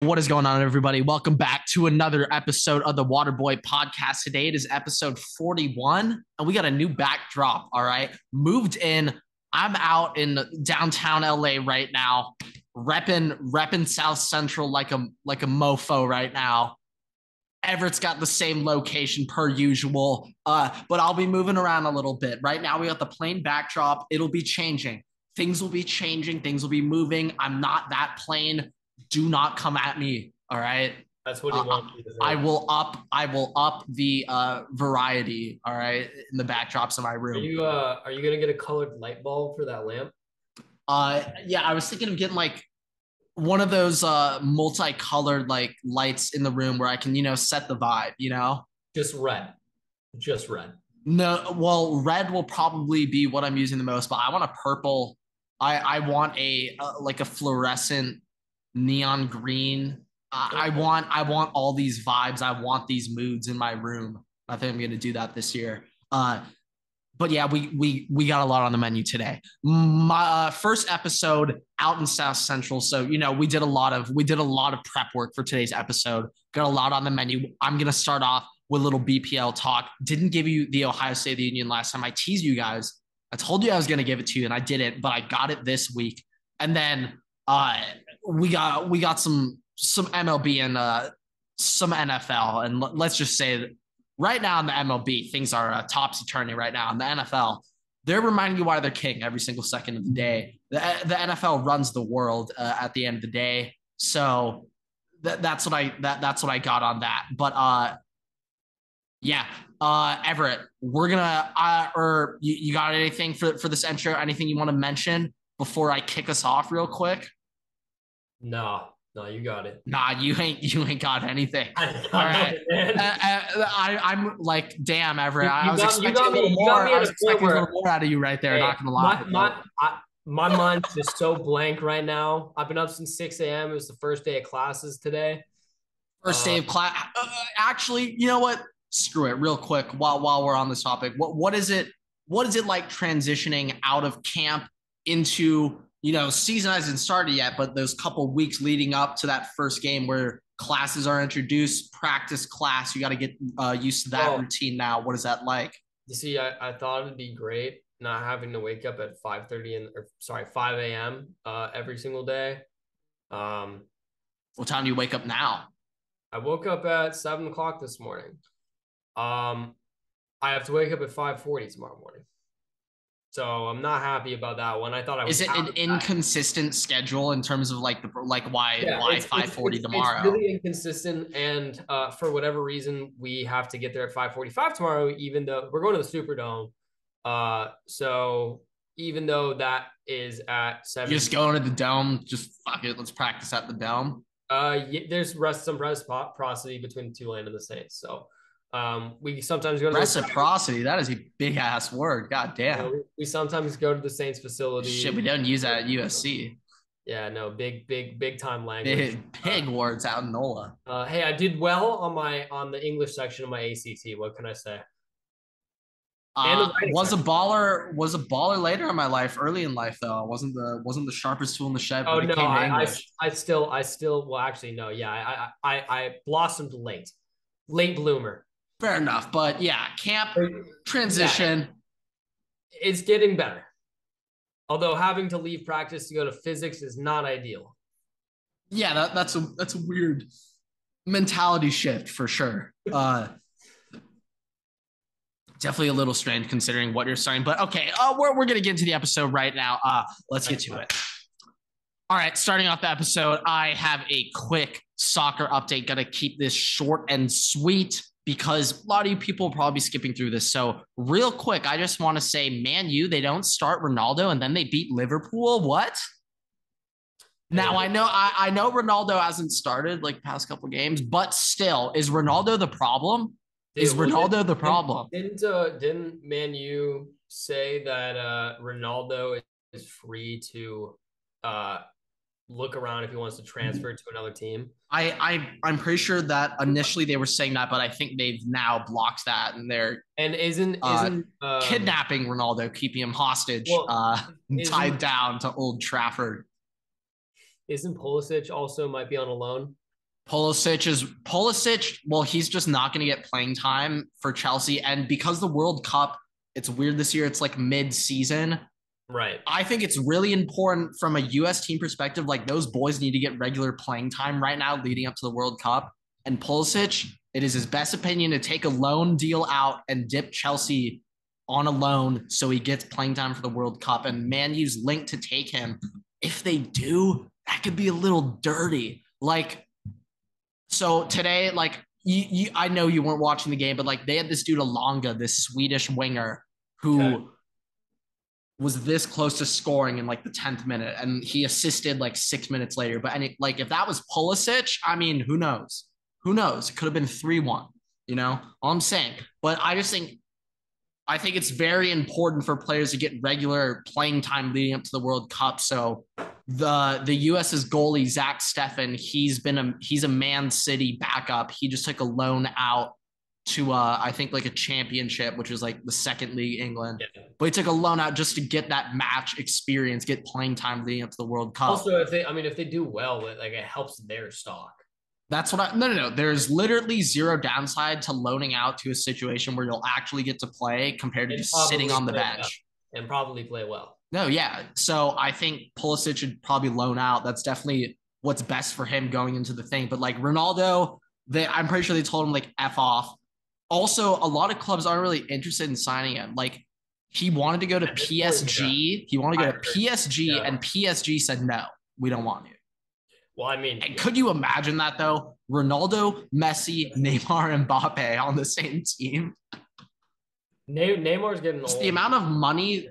What is going on, everybody? Welcome back to another episode of the Waterboy podcast. Today it is episode 41, and we got a new backdrop. All right. Moved in. I'm out in downtown LA right now, repping South Central like a mofo right now. Everett's got the same location per usual. But I'll be moving around a little bit. Right now, we got the plain backdrop. It'll be changing. Things will be changing. Things will be moving. I'm not that plain. Do not come at me. All right. That's what he wants you to I say. will up the variety. All right, in the backdrops of my Are room. you gonna get a colored light bulb for that lamp? Yeah, I was thinking of getting like one of those multicolored like lights in the room where I can, set the vibe. Just red. Just red. No, well, red will probably be what I'm using the most, but I want a purple. I want a like a fluorescent neon green. I want all these vibes. I want these moods in my room. I think I'm gonna do that this year. But yeah, we got a lot on the menu today. My first episode out in South Central, so we did a lot of prep work for today's episode. Got a lot on the menu. I'm gonna start off with a little BPL talk. Didn't give you the Ohio State of the Union last time. I teased you guys. I told you I was gonna give it to you, and I didn't, but I got it this week. And then we got some MLB and some NFL, and let's just say that right now in the MLB, things are topsy turvy right now. In the NFL, they're reminding you why they're king every single second of the day. The NFL runs the world at the end of the day. So that's what I got on that. But yeah, Everett, we're gonna or you got anything for this intro? Anything you want to mention before I kick us off real quick? No, no, you got it. Nah, you ain't got anything. All I know right. it, man. I'm like, damn, Everett. I You was got you expecting a got little me you more. got me I at was a point expecting a little where more out of you right there. hey, Not gonna lie. my mind's just so blank right now. I've been up since 6 a.m. It was the first day of classes today. First day Uh, of class. Actually, you know what? Screw it. Real quick, while we're on this topic, what is it? What is it like transitioning out of camp into season hasn't started yet, but those couple weeks leading up to that first game where classes are introduced, practice class, you got to get used to that well, routine now. What is that like? you see, I thought it'd be great not having to wake up at 5:30 or sorry, 5 a.m. Every single day. Um, What time do you wake up now? I woke up at 7 o'clock this morning. Um, I have to wake up at 5:40 tomorrow morning. So I'm not happy about that one. I thought I Is was it out an of that. inconsistent schedule in terms of like the like why Yeah, why 5:40 it's tomorrow? really inconsistent, and for whatever reason, we have to get there at 5:45 tomorrow. Even though we're going to the Superdome, so even though that is at You seven, just go into the dome, just fuck it, let's practice at the dome. there's some reciprocity between the Tulane and the Saints. So, we sometimes go to Reciprocity, that is a big ass word. God damn. we sometimes go to the Saints Shit, facility. we don't use that at USC. Yeah, no, big time language. Big words out in NOLA. Hey, I did well on the English section of my ACT. What can I say? And the writing Was a section. baller later in my life, early in life though. I wasn't the sharpest tool in the shed Oh when it no, came to English. I still well actually no, yeah, I blossomed late bloomer. Fair enough. But yeah, camp Yeah, transition. it's getting better. Although having to leave practice to go to physics is not ideal. Yeah, that's a weird mentality shift for sure. Definitely a little strange considering what you're saying, but okay, we're gonna get into the episode right now. Let's get to it. All right, starting off the episode, I have a quick soccer update. Gonna keep this short and sweet because a lot of you people will probably be skipping through this. So, real quick, I just want to say, Man U, they don't start Ronaldo and then they beat Liverpool. What? Hey, Now I know Ronaldo hasn't started like past couple games, but still, is Ronaldo the problem? Is dude, well, Ronaldo the problem? didn't Man U say that Ronaldo is free to uh look around if he wants to transfer to another team? I'm pretty sure that initially they were saying that, but I think they've now blocked that and they're And isn't uh, isn't kidnapping Ronaldo, keeping him hostage, well tied isn't down to Old Trafford. isn't Pulisic also might be on a loan? Pulisic. Well, he's just not going to get playing time for Chelsea, and because the World Cup, it's weird this year. It's like mid-season. Right. I think it's really important from a U.S. team perspective. Like those boys need to get regular playing time right now, leading up to the World Cup. And Pulisic, it is his best opinion to take a loan deal out and dip Chelsea on a loan so he gets playing time for the World Cup. And Man U's linked to take him. If they do, that could be a little dirty. Like, so today, like I know you weren't watching the game, but like they had this dude Alonga, this Swedish winger, who was this close to scoring in like the 10th minute, and he assisted like 6 minutes later. But like if that was Pulisic, I mean, who knows? Who knows? It could have been 3-1. All I'm saying. But I think it's very important for players to get regular playing time leading up to the World Cup. So the US's goalie, Zack Stefan, he's a Man City backup. He just took a loan out to I think like a championship, which is like the second league England. Yeah. But he took a loan out just to get that match experience, get playing time leading up to the World Cup. Also, if they do well, like it helps their stock. That's what no. There's literally zero downside to loaning out to a situation where you'll actually get to play compared to just sitting on the bench. And probably play well. No, yeah. So I think Pulisic should probably loan out. That's definitely what's best for him going into the thing. But like Ronaldo, I'm pretty sure they told him like F off. Also, a lot of clubs aren't really interested in signing him. Like he wanted to go to PSG. He wanted to go to PSG, and PSG said no, we don't want you. Well, I mean, and could you imagine that though? Ronaldo, Messi, Neymar, and Mbappe on the same team. Neymar's getting old. The amount of money.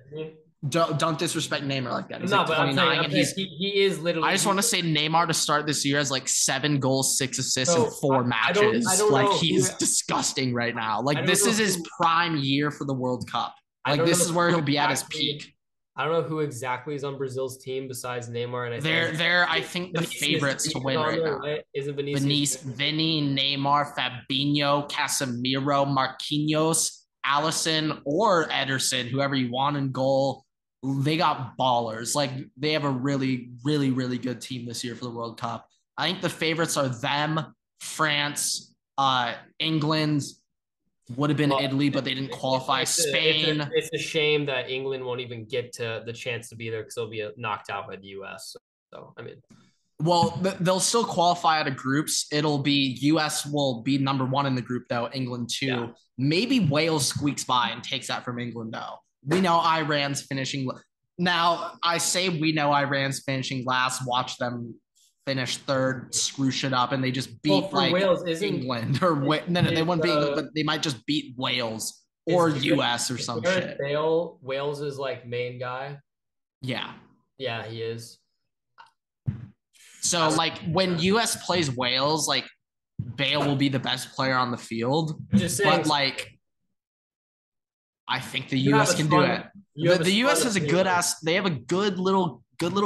Don't disrespect Neymar like that. He's like 29, and he is literally. I just want to say Neymar to start this year has like 7 goals, 6 assists in 4 matches. I don't he is disgusting right now. Like this is his prime year for the World Cup. Like this is where he'll be at his peak. I don't know who exactly is on Brazil's team besides Neymar, and they're I think the favorites to win right now. Right? Isn't Vinny, Neymar, Fabinho, Casemiro, Marquinhos, Allison, or Ederson, whoever you want in goal. They got ballers. Like they have a really, really, really good team this year for the World Cup. I think the favorites are them, France, England. Would have been Italy, but they didn't qualify. Spain. It's a shame that England won't even get to the chance to be there because they'll be knocked out by the U.S. So I mean, well, they'll still qualify out of groups. It'll be U.S. will be number 1 in the group though. England 2. Yeah. Maybe Wales squeaks by and takes that from England though. We know Iran's finishing. Now I say we know Iran's finishing last. Watch them finish 3rd, screw shit up, and they just beat like Wales, England or no, they wouldn't beat England, but they might just beat Wales or US or some shit. Bale, Wales is like main guy. Yeah, he is. So like when US plays Wales, like Bale will be the best player on the field. Just saying, but like I think the US can do it. The US has a good ass. They have a good little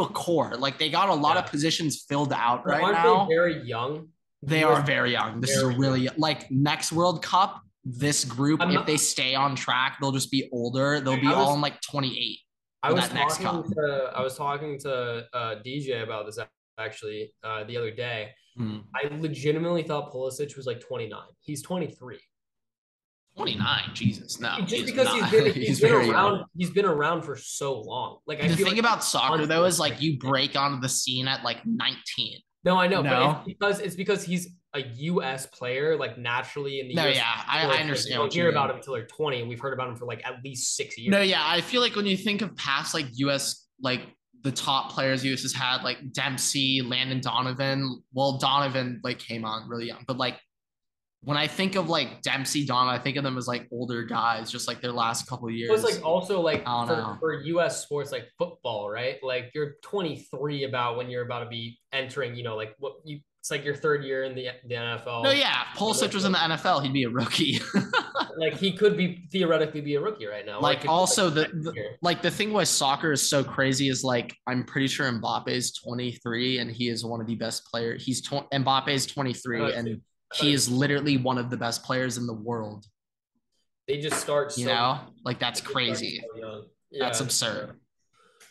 core. Like they got a lot of positions filled out right now. Aren't they very young? They are very young. This is really like next World Cup. This group, if they stay on track, they'll just be older. They'll be all in like 28. I was talking to DJ about this actually the other day. I legitimately thought Pulisic was like 29. He's 23. 29, Jesus, no. Just because he's been around for so long. Like the thing about soccer though is like you break onto the scene at like 19. No, I know, but it's because he's a U.S. player, like naturally in the No, US, yeah, I understand. You don't hear about him until they're 20, and we've heard about him for like at least 6 years. No, yeah, I feel like when you think of past like U.S. like the top players U.S. has had, like Dempsey, Landon Donovan. Well, Donovan like came on really young, but like when I think of like Dempsey, Donovan, I think of them as like older guys, just like their last couple of years. It's like also like for U.S. sports like football, right? Like you're 23 about when you're about to be entering, like what you. It's like your 3rd year in the NFL. No, yeah. Pulisic was in the NFL. He'd be a rookie. Like he could theoretically be a rookie right now. Like also the thing why soccer is so crazy is like I'm pretty sure Mbappe is 23 and he is one of the best players. Mbappe is 23 and he is literally one of the best players in the world. They just start like that's crazy. So that's absurd.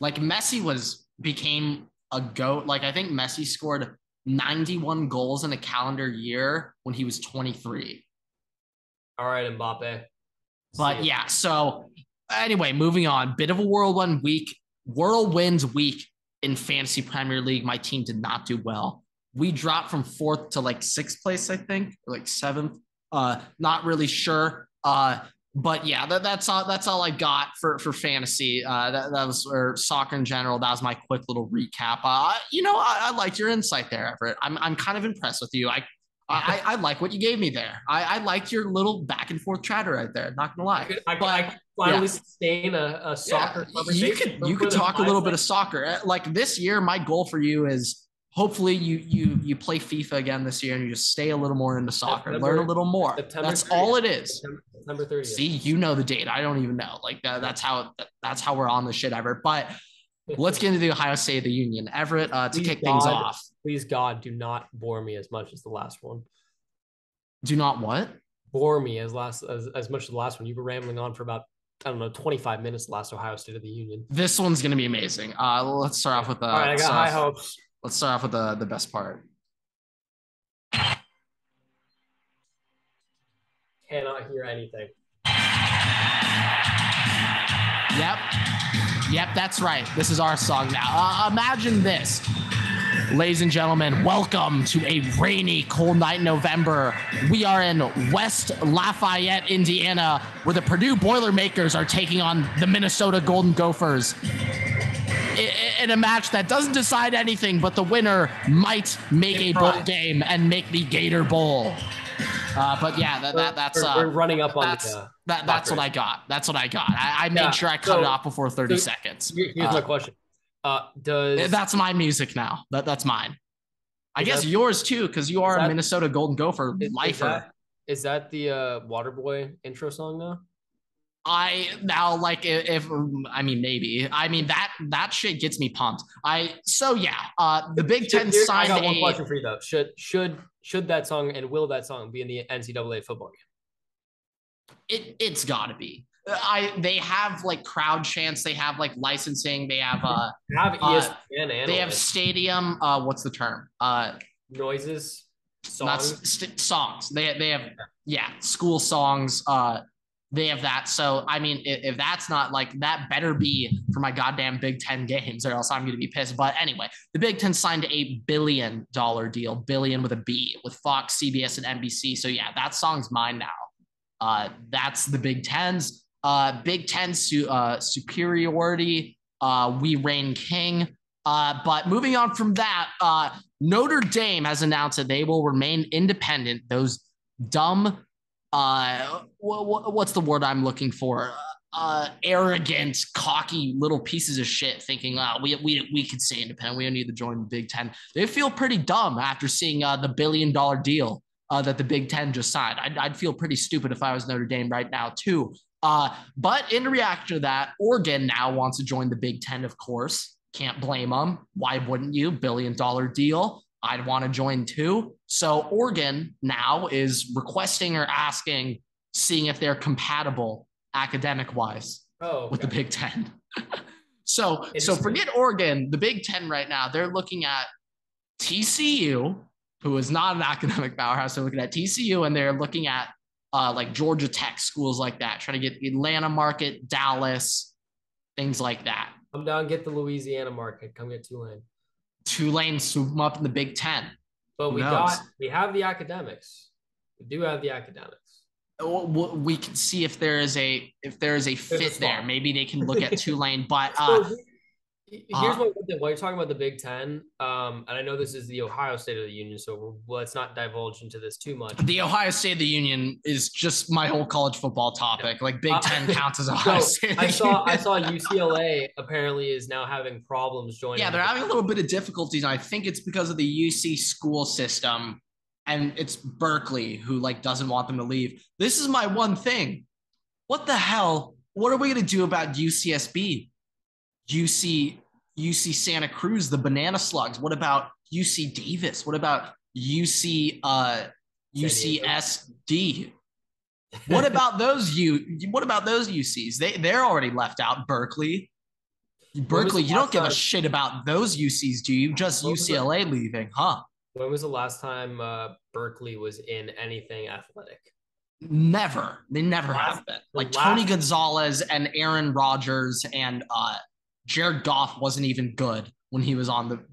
Like Messi became a GOAT. Like I think Messi scored 91 goals in a calendar year when he was 23. All right, Mbappe. But yeah, so anyway, moving on. Bit of a whirlwind week in fantasy Premier League. My team did not do well. We dropped from 4th to like 6th place, I think, or like 7th. Not really sure. But yeah, that's all I got for fantasy. That was or soccer in general. That was my quick little recap. I like your insight there, Everett. I'm kind of impressed with you. I like what you gave me there. I liked your little back and forth chatter right there. Not gonna lie. I could finally sustain a soccer conversation. You could talk a little bit of soccer. Like this year, my goal for you is hopefully you play FIFA again this year and you just stay a little more into soccer, learn a little more. That's 30th. All it is. September 30th. See, you know the date. I don't even know. Like that's how we're on the shit, Everett. But let's get into the Ohio State of the Union. Everett, to kick things off. Please, God, do not bore me as much as the last one. Do not what? Bore me as much as the last one. You were rambling on for about, 25 minutes last Ohio State of the Union. This one's going to be amazing. Let's start off with all right, I got high hopes. Let's start off with the best part. Cannot hear anything. Yep, that's right. This is our song now. Imagine this. Ladies and gentlemen, welcome to a rainy, cold night in November. We are in West Lafayette, Indiana, where the Purdue Boilermakers are taking on the Minnesota Golden Gophers in a match that doesn't decide anything, but the winner might make a bowl game and make the Gator Bowl. But yeah, that's we're running up on that's what I got. That's what I got. I made sure I cut it off before 30 seconds. Here's my question. That's my music now. That's mine. I guess yours too, because you are a Minnesota Golden Gopher lifer. Is that the Waterboy intro song now? Maybe. That shit gets me pumped. The Big Ten signed. I got one question for you though. Should that song and will that song be in the NCAA football game? It's gotta be. They have like crowd chants, they have like licensing, they have ESPN they have stadium. What's the term? Noises, songs. Songs. They have school songs. They have that. So I mean, if that's not like that, better be for my goddamn Big Ten games, or else I'm going to be pissed. But anyway, the Big Ten signed $1 billion deal, billion with a B, with Fox, CBS, and NBC. So yeah, that song's mine now. That's the Big Ten's. Big Ten superiority. We reign king. But moving on from that, Notre Dame has announced that they will remain independent. Those dumb, what's the word I'm looking for? Arrogant, cocky little pieces of shit thinking, we could stay independent. We don't need to join the Big Ten. They feel pretty dumb after seeing the $1 billion deal that the Big Ten just signed. I'd feel pretty stupid if I was Notre Dame right now too. But in reaction to that, Oregon now wants to join the Big Ten, of course. Can't blame them. Why wouldn't you? $1 billion deal. I'd want to join too. So Oregon now is requesting or asking, seeing if they're compatible academic-wise with the Big Ten. So forget Oregon. The Big Ten right now, they're looking at TCU, who is not an academic powerhouse. They're looking at TCU, and they're looking at like Georgia Tech, schools like that, trying to get the Atlanta market, Dallas, things like that. Come down, get the Louisiana market. Come get Tulane. Tulane, swoop them up in the Big Ten. But we have the academics. We do have the academics. We can see if there is a fit there. Maybe they can look at Tulane, but here's what while you're talking about the Big Ten, and I know this is the Ohio State of the Union, so let's not divulge into this too much. The Ohio State of the Union is just my whole college football topic. Yeah. Like Big Ten counts as Ohio State. I saw UCLA apparently is now having problems joining. Yeah, they're having a little bit of difficulties. And I think it's because of the UC school system, and it's Berkeley who like doesn't want them to leave. This is my one thing. What the hell? What are we gonna do about UCSB? UC Santa Cruz, the Banana Slugs. What about UC Davis? What about UCSD? What about those UCs? They're already left out. Berkeley, you don't give a shit about those UCs, do you? Just UCLA leaving, huh? When was the last time Berkeley was in anything athletic? Never. They never Last, have been. the Like Tony last Gonzalez and Aaron Rodgers and Jared Goff wasn't even good when he was on the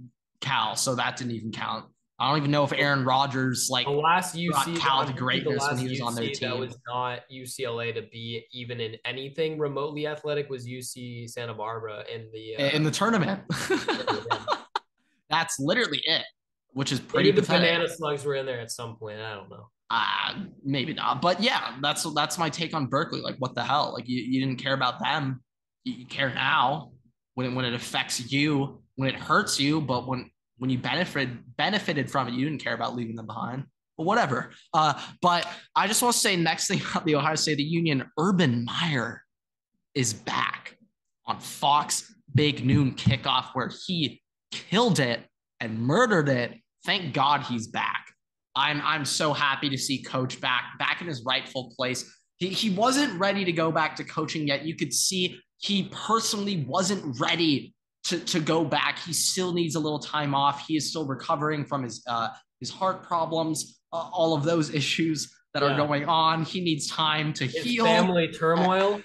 Cal, so that didn't even count. I don't even know if Aaron Rodgers the like last brought UC, Cal I'm to thinking the greatness when last he was on their UC that team. was not UCLA to be even in anything remotely athletic was UC Santa Barbara In the tournament. yeah. That's literally it, which is pretty Maybe the pathetic. banana slugs were in there at some point. I don't know. Maybe not, but yeah, that's my take on Berkeley. Like, what the hell? Like, you didn't care about them. You care now when it affects you, when it hurts you, but when you benefited from it, you didn't care about leaving them behind. But whatever. But I just want to say next thing about the Ohio State of the Union, Urban Meyer is back on Fox Big Noon Kickoff, where he killed it and murdered it. Thank God he's back. I'm so happy to see Coach back in his rightful place. He wasn't ready to go back to coaching yet. You could see he personally wasn't ready to go back. He still needs a little time off. He is still recovering from his heart problems, all of those issues that are going on. He needs time to heal. Family turmoil.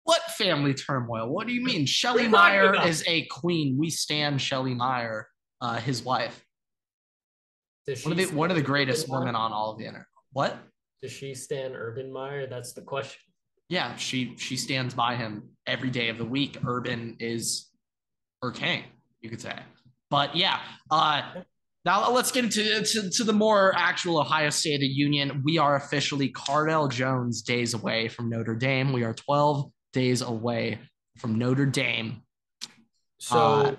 What family turmoil? What do you mean? Shelly Meyer is a queen. We stand Shelly Meyer, his wife. One of the greatest women on all of the internet. What? Does she stand Urban Meyer? That's the question. Yeah, she stands by him every day of the week. Urban is her king, you could say. But yeah, now let's get into the more actual Ohio State of the Union. We are officially Cardell Jones days away from Notre Dame. We are 12 days away from Notre Dame. So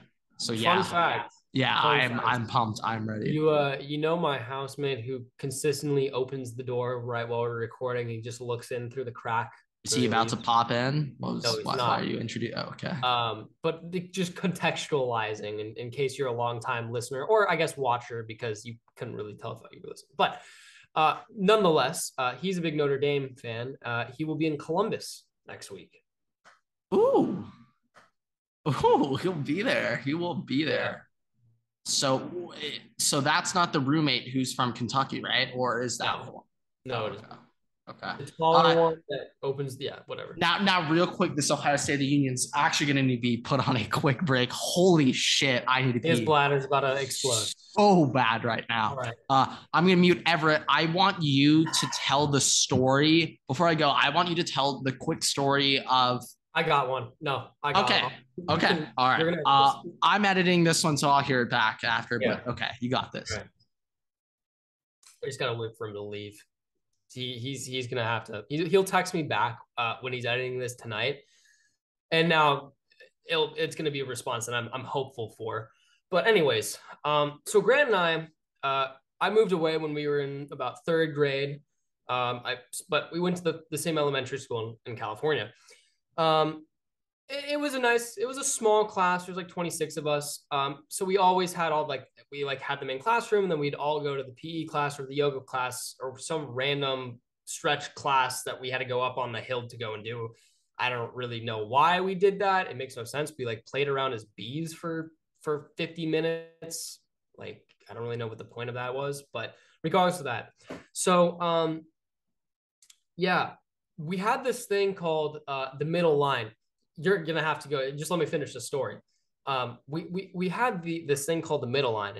yeah. Fun fact. Yeah, I'm pumped. I'm ready. You know my housemate who consistently opens the door right while we're recording. He just looks in through the crack. Is he about to pop in? No, he's not. Why are you introducing? Oh, okay. But just contextualizing in case you're a longtime listener or I guess watcher because you couldn't really tell if you were listening. But nonetheless, he's a big Notre Dame fan. He will be in Columbus next week. Ooh, he'll be there. He will be there. So that's not the roommate who's from Kentucky, right? Or is that one? No, it is. Okay. The smaller one that opens, whatever. Now, real quick, this Ohio State of the Union's actually going to need to be put on a quick break. Holy shit, I need to pee. His bladder's about to explode. So bad right now. All right. I'm going to mute Everett. I want you to tell the story. Before I go, I want you to tell the quick story of... I got one. No, I got one. Okay. All right. I'm editing this one, so I'll hear it back after. Yeah. But okay, you got this. Right. I just gotta wait for him to leave. He's gonna have to. He'll text me back when he's editing this tonight, and now it's gonna be a response that I'm hopeful for. But anyways, so Grant and I moved away when we were in about third grade. But we went to the same elementary school in California. It was a small class. There's like 26 of us. So we always had we had the main classroom and then we'd all go to the PE class or the yoga class or some random stretch class that we had to go up on the hill to go and do. I don't really know why we did that. It makes no sense. We played around as bees for 50 minutes. I don't really know what the point of that was, but regardless of that. So, yeah. We had this thing called the middle line. You're gonna have to go. Just let me finish the story. We had this thing called the middle line,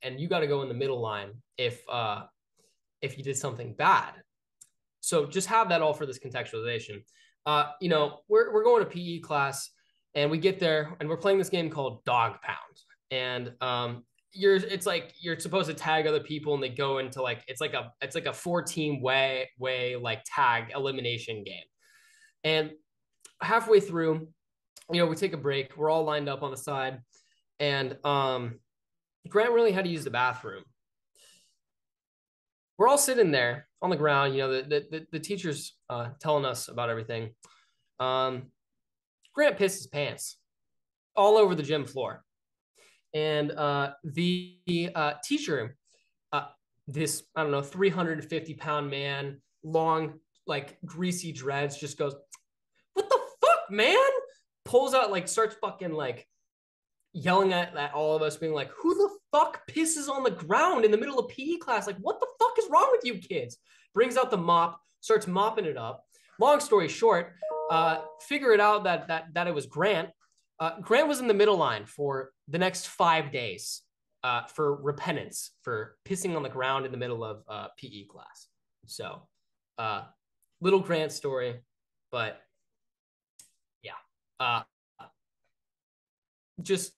and you got to go in the middle line if you did something bad. So just have that all for this contextualization. We're going to PE class, and we get there, and we're playing this game called Dog Pound, and you're supposed to tag other people and they go into it's like a 4-team way tag elimination game. And halfway through, we take a break. We're all lined up on the side. And Grant really had to use the bathroom. We're all sitting there on the ground, the teacher's telling us about everything. Grant pissed his pants all over the gym floor. And the teacher, this, 350-pound man, long, greasy dreads, just goes, "What the fuck, man?" Pulls out, starts fucking, yelling at all of us, being like, "Who the fuck pisses on the ground in the middle of PE class? Like, what the fuck is wrong with you kids? Brings out the mop, starts mopping it up. Long story short, figure it out that it was Grant. Grant was in the middle line for the next 5 days for repentance for pissing on the ground in the middle of PE class. So, little Grant story, but yeah, just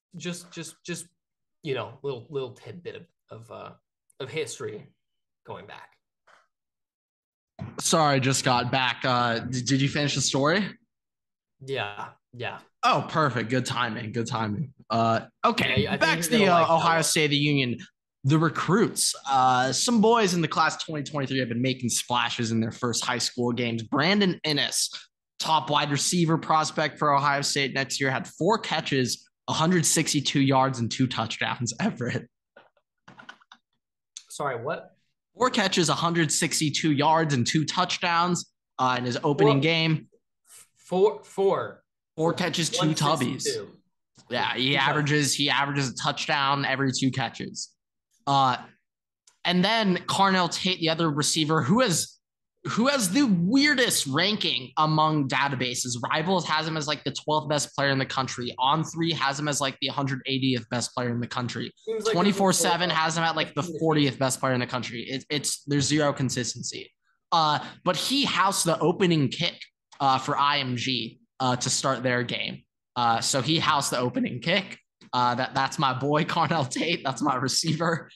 little tidbit of history going back. Sorry, just got back. Did you finish the story? Yeah. Oh, perfect. Good timing. Good timing. Okay, Yeah, back to the Ohio State of the Union. The recruits. Some boys in the class 2023 have been making splashes in their first high school games. Brandon Ennis, top wide receiver prospect for Ohio State next year, had 4 catches, 162 yards, and 2 touchdowns. Everett. Sorry, what? 4 catches, 162 yards, and 2 touchdowns in his opening game. Four catches, 2 tubbies. Yeah, he averages a touchdown every 2 catches. And then Carnell Tate, the other receiver, who has the weirdest ranking among databases. Rivals has him as like the 12th best player in the country. On3 has him as like the 180th best player in the country. 24/7 has him at like the 40th best player in the country. There's zero consistency. But he housed the opening kick for IMG to start their game. So he housed the opening kick. That's my boy, Carnell Tate. That's my receiver.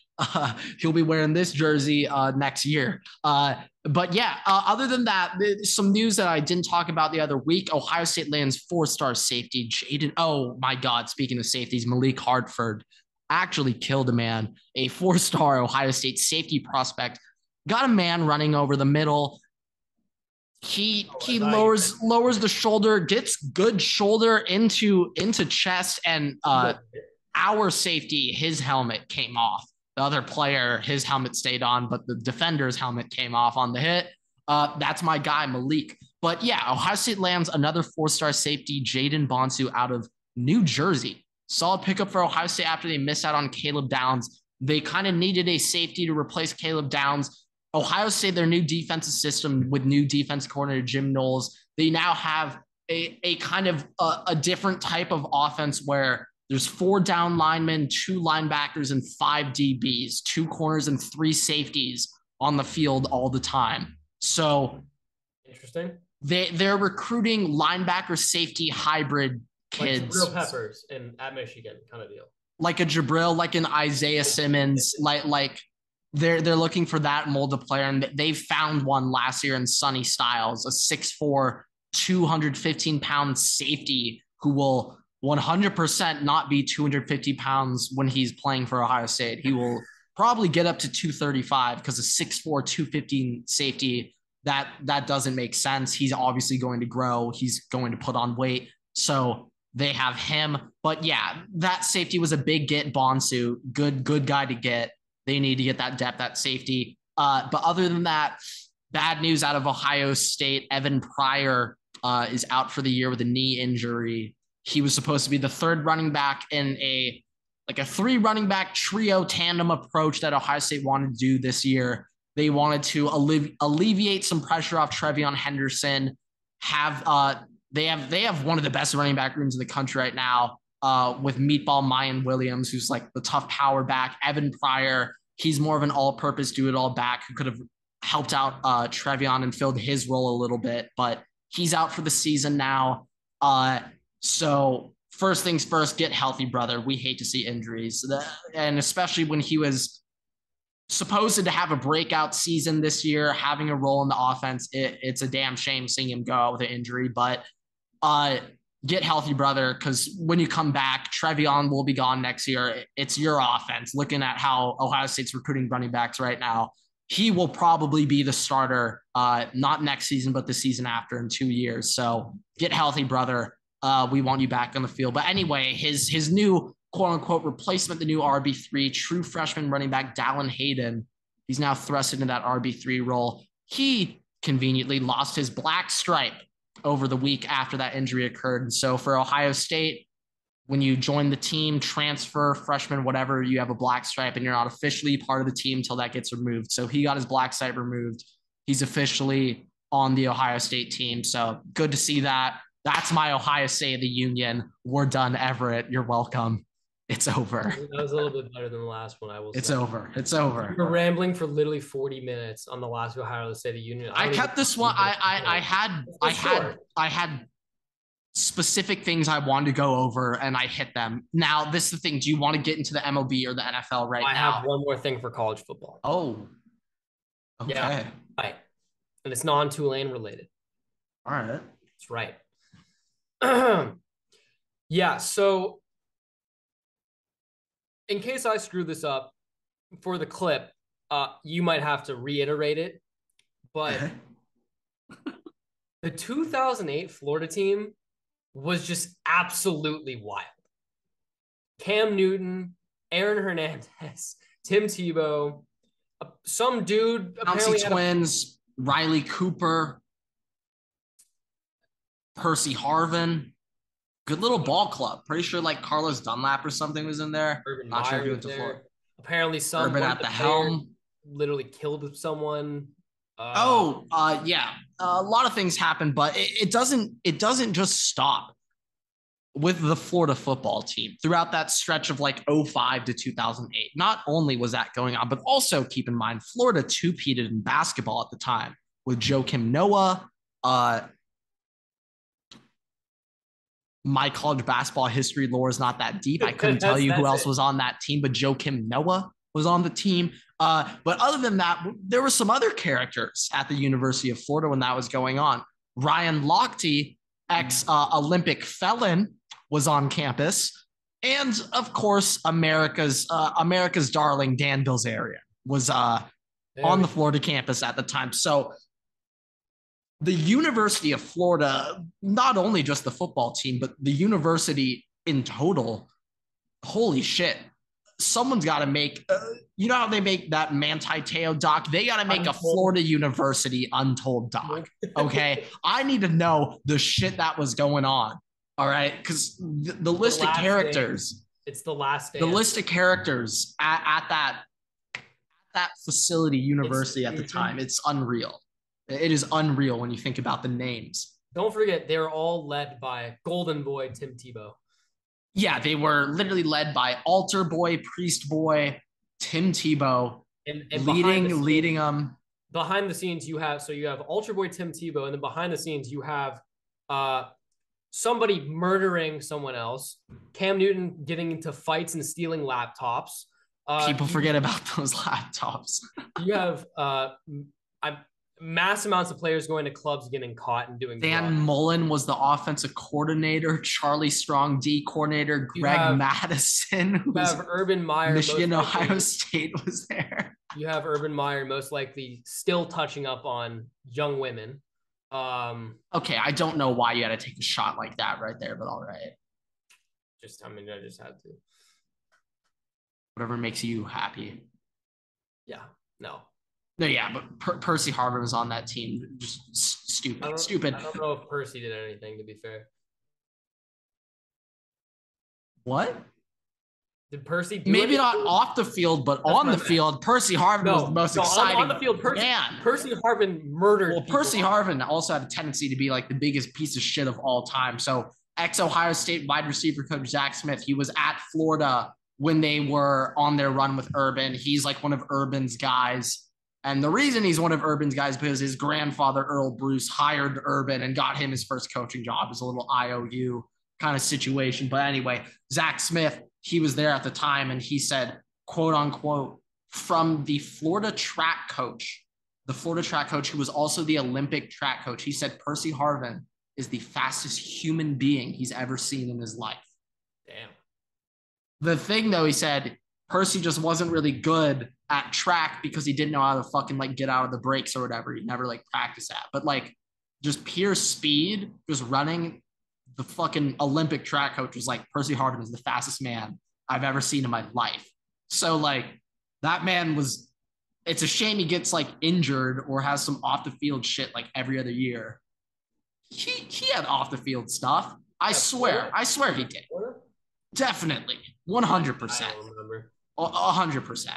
He'll be wearing this jersey next year. But yeah, other than that, some news that I didn't talk about the other week. Ohio State lands 4-star safety Jaden. Oh my God! Speaking of safeties, Malik Hartford actually killed a man. A 4-star Ohio State safety prospect got a man running over the middle. He lowers the shoulder, gets good shoulder into chest, and our safety, his helmet came off. The other player, his helmet stayed on, but the defender's helmet came off on the hit. That's my guy, Malik. But yeah, Ohio State lands another 4-star safety, Jaden Bonsu, out of New Jersey. Solid pickup for Ohio State after they missed out on Caleb Downs. They kind of needed a safety to replace Caleb Downs. Ohio State, their new defensive system with new defense coordinator Jim Knowles, they now have a kind of a different type of offense where there's 4 down linemen, 2 linebackers, and 5 DBs, 2 corners, and 3 safeties on the field all the time. So interesting. They're recruiting linebacker safety hybrid kids. Like Jabril Peppers at Michigan kind of deal. Like a Jabril, like an Isaiah Simmons, like they're looking for that mold of player, and they found one last year in Sonny Styles, a 6'4", 215-pound safety who will 100% not be 250 pounds when he's playing for Ohio State. He will probably get up to 235 because a 6'4", 215 safety, that doesn't make sense. He's obviously going to grow. He's going to put on weight. So they have him. But yeah, that safety was a big get. Bonsu, good guy to get. They need to get that depth at safety. But other than that, bad news out of Ohio State. Evan Pryor is out for the year with a knee injury. He was supposed to be the 3rd running back in a 3 running back trio tandem approach that Ohio State wanted to do this year. They wanted to alleviate some pressure off Trevion Henderson. They have one of the best running back rooms in the country right now with Meatball Mayan Williams, who's like the tough power back. Evan Pryor, he's more of an all-purpose do-it-all back who could have helped out Trevion and filled his role a little bit, but he's out for the season now. So first things first, get healthy, brother. We hate to see injuries, and especially when he was supposed to have a breakout season this year, having a role in the offense. It's a damn shame seeing him go out with an injury, but get healthy, brother, because when you come back, Trevion will be gone next year. It's your offense. Looking at how Ohio State's recruiting running backs right now, he will probably be the starter, not next season, but the season after in 2 years. So get healthy, brother. We want you back on the field. But anyway, his new quote-unquote replacement, the new RB3, true freshman running back, Dallin Hayden, he's now thrust into that RB3 role. He conveniently lost his black stripe over the week after that injury occurred. And so for Ohio State, when you join the team, transfer, freshman, whatever, you have a black stripe and you're not officially part of the team until that gets removed. So he got his black stripe removed. He's officially on the Ohio State team. So good to see that. That's my Ohio State of the Union. We're done, Everett. You're welcome. It's over. That was a little bit better than the last one, I will say. It's over. It's over. We're rambling for literally 40 minutes on the last Ohio State of the Union. I kept this one. I had specific things I wanted to go over and I hit them. Now, this is the thing. Do you want to get into the MLB or the NFL right now? I have one more thing for college football. Oh. Okay. Yeah, right. And it's non-Tulane related. All right. That's right. Yeah, so in case I screw this up for the clip, you might have to reiterate it, but the 2008 Florida team was just absolutely wild. Cam Newton, Aaron Hernandez, Tim Tebow, some dude apparently twins, Riley Cooper, Percy Harvin. Good little ball club. Pretty sure like Carlos Dunlap or something was in there. Urban Not Meyer sure if he went to Florida. Apparently, some Urban at the helm literally killed someone. Yeah. A lot of things happen, but it doesn't just stop with the Florida football team throughout that stretch of like 05 to 2008. Not only was that going on, but also keep in mind Florida two-peated in basketball at the time with Joakim Noah. My college basketball history lore is not that deep. I couldn't tell you who else was on that team, but Joakim Noah was on the team. But other than that, there were some other characters at the University of Florida when that was going on. Ryan Lochte, ex-Olympic felon, was on campus. And, of course, America's darling, Dan Bilzerian, was on the Florida campus at the time. So the University of Florida, not only just the football team, but the university in total, holy shit. Someone's got to make, you know how they make that Manti Te'o doc? They got to make a Florida University Untold doc, okay? I need to know the shit that was going on, all right? Because the list of characters. It's the last day. The list of characters at that facility, university at the time, it's unreal. It is unreal when you think about the names. Don't forget, they were all led by Golden Boy Tim Tebow. Yeah, they were literally led by Altar Boy, Priest Boy, Tim Tebow, and leading them. Behind the scenes, you have Altar Boy Tim Tebow, and then behind the scenes, you have somebody murdering someone else, Cam Newton getting into fights and stealing laptops. People forget about those laptops. You have mass amounts of players going to clubs getting caught and doing Dan Mullen was the offensive coordinator, Charlie Strong D coordinator, Greg Madison. You have Urban Meyer. Michigan, Ohio State was there. You have Urban Meyer most likely still touching up on young women. Okay, I don't know why you had to take a shot like that right there, but all right. I just had to. Whatever makes you happy. Yeah, no. No, yeah, but Percy Harvin was on that team. Just stupid. I don't know if Percy did anything, to be fair. What? Did Percy do Maybe anything? not off the field, but on the field, Percy Harvin was the most exciting. On the field, man. Percy Harvin murdered. Well, Percy Harvin also had a tendency to be like the biggest piece of shit of all time. So ex-Ohio State wide receiver coach Zack Smith, he was at Florida when they were on their run with Urban. He's like one of Urban's guys. And the reason he's one of Urban's guys is because his grandfather, Earl Bruce, hired Urban and got him his first coaching job. It was a little IOU kind of situation. But anyway, Zack Smith, he was there at the time, and he said, quote unquote, from the Florida track coach who was also the Olympic track coach, he said Percy Harvin is the fastest human being he's ever seen in his life. Damn. The thing, though, he said, Percy just wasn't really good at track because he didn't know how to fucking like get out of the brakes or whatever. He never like practiced that. But like just pure speed, just running, the fucking Olympic track coach was like, Percy Harvin is the fastest man I've ever seen in my life. So like that man was, it's a shame he gets like injured or has some off the field shit like every other year. He had off the field stuff. I swear he did. Definitely. I 100%. don't remember. 100%.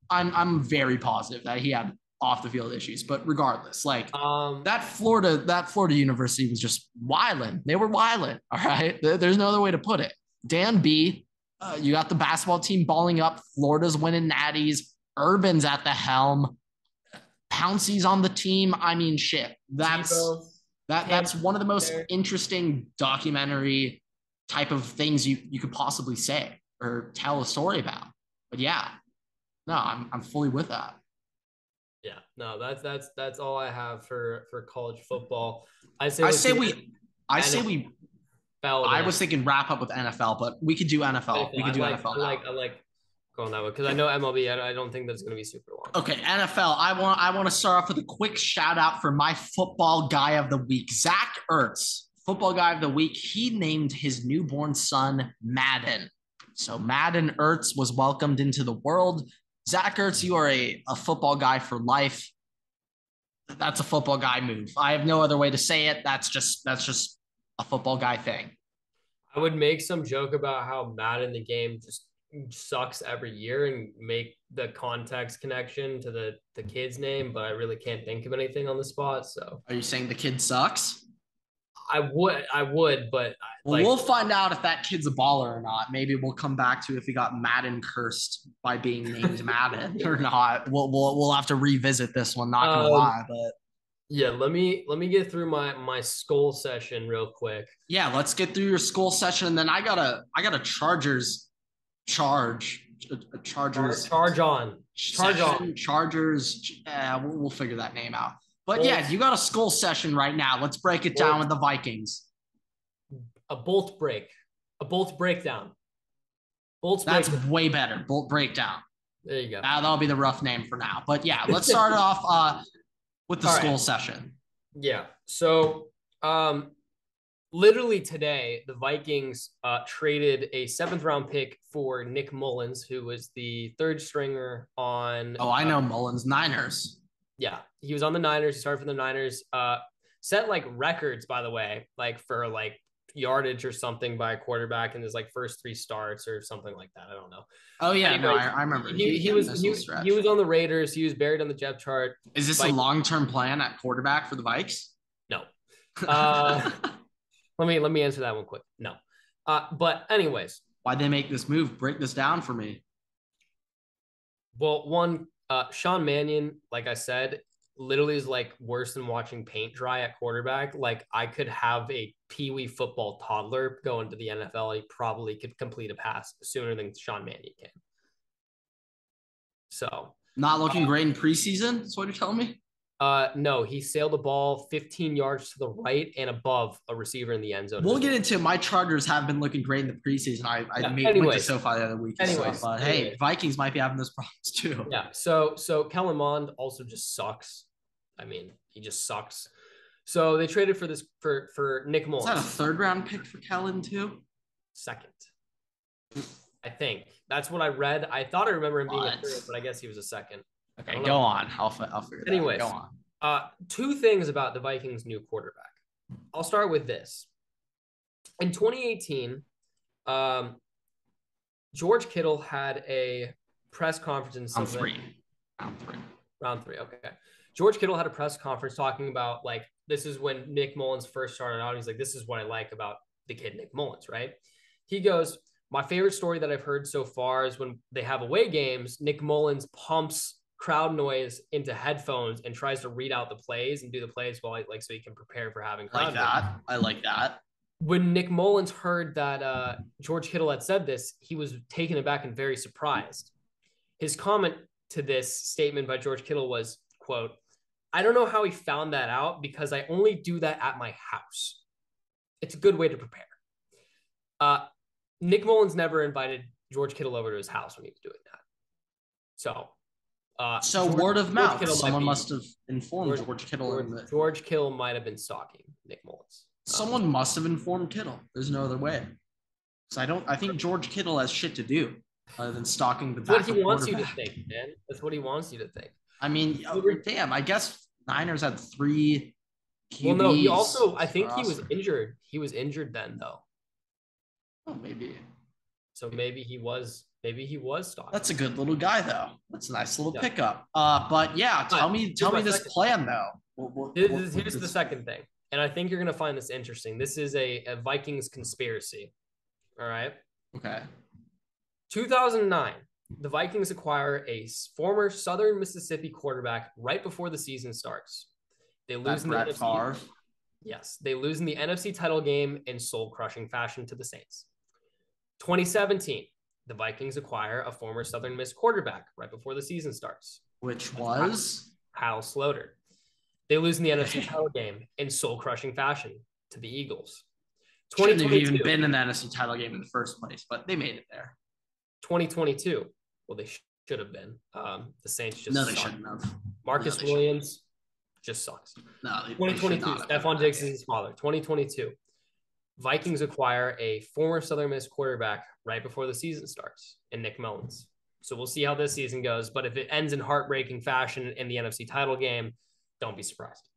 I'm very positive that he had off the field issues, but regardless, like that Florida University was just wilding. They were wilding. All right. There's no other way to put it. Dan B, you got the basketball team balling up. Florida's winning natties. Urban's at the helm. Pouncey's on the team. I mean, shit. That's one of the most interesting documentary type of things you could possibly say or tell a story about. But yeah, no, I'm fully with that. Yeah, no, that's all I have for college football. I say we I was thinking wrap up with NFL, but we could do NFL. We could do NFL now. I like going that way because I know MLB. I don't think that's going to be super long. Okay, NFL. I want to start off with a quick shout out for my football guy of the week, Zach Ertz, football guy of the week. He named his newborn son Madden. So Madden Ertz was welcomed into the world. Zach Ertz, you are a football guy for life. That's a football guy move. I have no other way to say it. That's just a football guy thing. I would make some joke about how Madden the game just sucks every year and make the context connection to the kid's name, but I really can't think of anything on the spot. So are you saying the kid sucks? I would, but well, we'll find out if that kid's a baller or not. Maybe we'll come back to if he got Madden cursed by being named Madden or not. We'll have to revisit this one. Not gonna lie, but yeah, let me get through my Skol session real quick. Yeah, let's get through your Skol session, and then I got a Chargers charge. Chargers Chargers. We'll figure that name out. But yeah, you got a Skol session right now. Let's break it down with the Vikings. A bolt breakdown. That's way better. Bolt breakdown. There you go. That'll be the rough name for now. But yeah, let's start off with the Skol session. Yeah. So literally today, the Vikings traded a 7th round pick for Nick Mullins, who was the 3rd stringer on. Oh, I know Mullins. Niners. Yeah, he was on the Niners. He started for the Niners. Set like records, by the way, like for like yardage or something by a quarterback in his like first 3 starts or something like that. I don't know. Oh yeah, anyways, no, I remember. He was on the Raiders. He was buried on the depth chart. Is this a long-term plan at quarterback for the Vikes? No. Let me answer that one quick. No. But anyways, why'd they make this move? Break this down for me. Well, one. Sean Mannion, like I said, literally is like worse than watching paint dry at quarterback. Like I could have a peewee football toddler go into the NFL. He probably could complete a pass sooner than Sean Mannion can. So not looking great in preseason. That's what you're telling me? No, he sailed the ball 15 yards to the right and above a receiver in the end zone. We'll get into it. My Chargers have been looking great in the preseason. I went to SoFi the other week. But hey, Vikings might be having those problems too. Yeah. So Kellen Mond also just sucks. I mean, he just sucks. So they traded for this for Nick Mullins. Is that a 3rd round pick for Kellen too? 2nd. I think that's what I read. I thought I remember him being a 3rd, but I guess he was a 2nd. Okay, go on. I'll figure it out. Anyways, go on. 2 things about the Vikings' new quarterback. I'll start with this. In 2018, George Kittle had a press conference in Round 3. Okay. George Kittle had a press conference talking about like this is when Nick Mullins first started out. He's like, this is what I like about the kid Nick Mullins, right? He goes, my favorite story that I've heard so far is when they have away games, Nick Mullins pumps crowd noise into headphones and tries to read out the plays and do the plays while like so he can prepare for having crowd noise. I like that. When Nick Mullins heard that George Kittle had said this, he was taken aback and very surprised. His comment to this statement by George Kittle was, quote, I don't know how he found that out because I only do that at my house. It's a good way to prepare. Nick Mullins never invited George Kittle over to his house when he was doing that. So word of mouth. Someone must have informed George Kittle. George Kittle might have been stalking Nick Mullins. Someone must have informed Kittle. There's no other way. So I think George Kittle has shit to do other than stalking the back. That's what he wants you to think, man. That's what he wants you to think. I mean, damn. I guess Niners had 3 QBs. Well, no. He also, I think he was injured. He was injured then, though. Oh, maybe. So maybe he was stocked. That's a good little guy, though. That's a nice little pickup. But yeah, tell me this plan though. Here's the second thing, and I think you're gonna find this interesting. This is a Vikings conspiracy. All right. Okay. 2009, the Vikings acquire a former Southern Mississippi quarterback right before the season starts. They lose in the NFC. Yes, they lose in the NFC title game in soul-crushing fashion to the Saints. 2017, the Vikings acquire a former Southern Miss quarterback right before the season starts. Which was? Kyle Sloter. They lose in the NFC title game in soul-crushing fashion to the Eagles. Shouldn't have even been in the NFC title game in the first place, but they made it there. 2022. Well, they should have been. The Saints just they shouldn't have. Marcus Williams just sucks. No, 2022. Stefan Diggs is his father. 2022. Vikings acquire a former Southern Miss quarterback right before the season starts in Nick Mullins. So we'll see how this season goes. But if it ends in heartbreaking fashion in the NFC title game, don't be surprised.